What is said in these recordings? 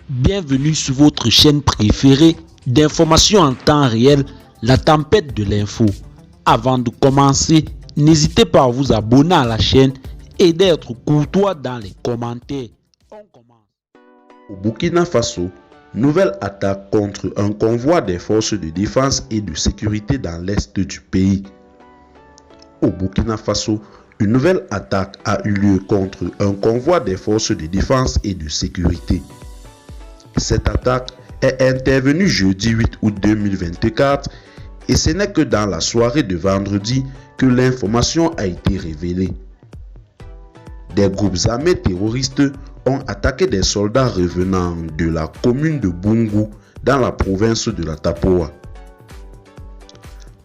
Bienvenue sur votre chaîne préférée d'information en temps réel, la tempête de l'info. Avant de commencer, n'hésitez pas à vous abonner à la chaîne et d'être courtois dans les commentaires. On commence. Au Burkina Faso, nouvelle attaque contre un convoi des forces de défense et de sécurité dans l'est du pays. Au Burkina Faso, une nouvelle attaque a eu lieu contre un convoi des forces de défense et de sécurité. Cette attaque est intervenue jeudi 8 août 2024 et ce n'est que dans la soirée de vendredi que l'information a été révélée. Des groupes armés terroristes ont attaqué des soldats revenant de la commune de Bungu dans la province de la Tapoa.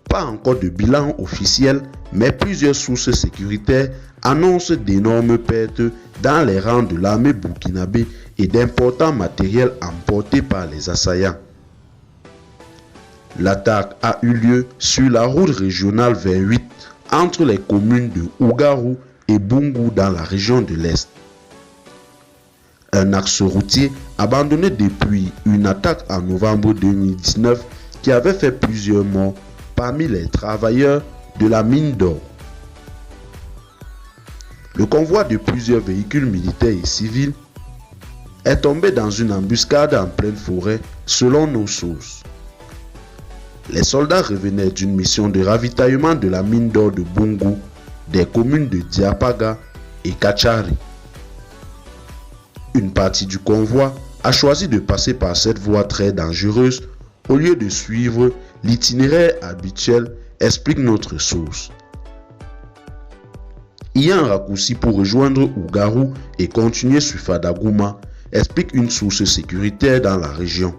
Pas encore de bilan officiel, mais plusieurs sources sécuritaires annoncent d'énormes pertes dans les rangs de l'armée burkinabé et d'importants matériels emportés par les assaillants. L'attaque a eu lieu sur la route régionale 28 entre les communes de Ougarou et Bungu dans la région de l'Est. Un axe routier abandonné depuis une attaque en novembre 2019 qui avait fait plusieurs morts parmi les travailleurs de la mine d'or. Le convoi de plusieurs véhicules militaires et civils est tombé dans une embuscade en pleine forêt selon nos sources. Les soldats revenaient d'une mission de ravitaillement de la mine d'or de Bungu, des communes de Diapaga et Kachari. Une partie du convoi a choisi de passer par cette voie très dangereuse au lieu de suivre l'itinéraire habituel, explique notre source. Il y a un raccourci pour rejoindre Ougarou et continuer sur Fadagouma, explique une source sécuritaire dans la région.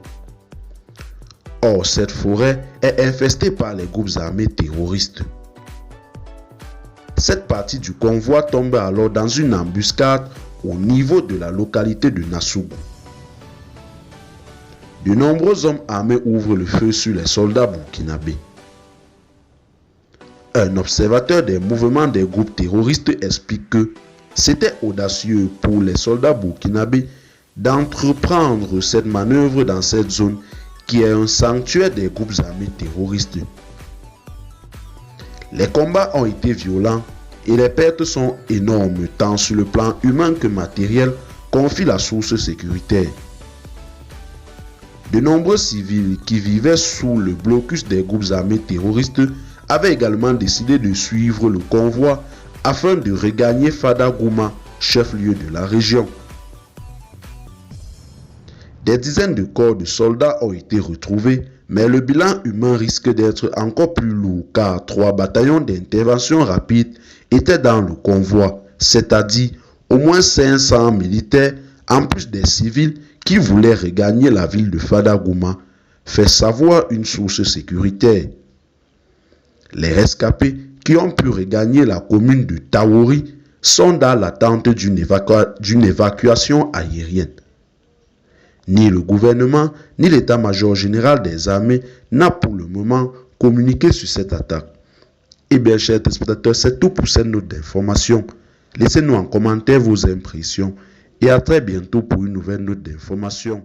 Or, cette forêt est infestée par les groupes armés terroristes. Cette partie du convoi tombe alors dans une embuscade au niveau de la localité de Nassougou. De nombreux hommes armés ouvrent le feu sur les soldats burkinabés. Un observateur des mouvements des groupes terroristes explique que c'était audacieux pour les soldats burkinabés d'entreprendre cette manœuvre dans cette zone qui est un sanctuaire des groupes armés terroristes. Les combats ont été violents et les pertes sont énormes tant sur le plan humain que matériel, confie la source sécuritaire. De nombreux civils qui vivaient sous le blocus des groupes armés terroristes avaient également décidé de suivre le convoi afin de regagner Fadagouma, chef-lieu de la région. Des dizaines de corps de soldats ont été retrouvés, mais le bilan humain risque d'être encore plus lourd car 3 bataillons d'intervention rapide étaient dans le convoi, c'est-à-dire au moins 500 militaires en plus des civils qui voulaient regagner la ville de Fadagouma, fait savoir une source sécuritaire. Les rescapés qui ont pu regagner la commune de Taori sont dans l'attente d'une évacuation aérienne. Ni le gouvernement, ni l'état-major général des armées n'a pour le moment communiqué sur cette attaque. Eh bien, chers téléspectateurs, c'est tout pour cette note d'information. Laissez-nous en commentaire vos impressions et à très bientôt pour une nouvelle note d'information.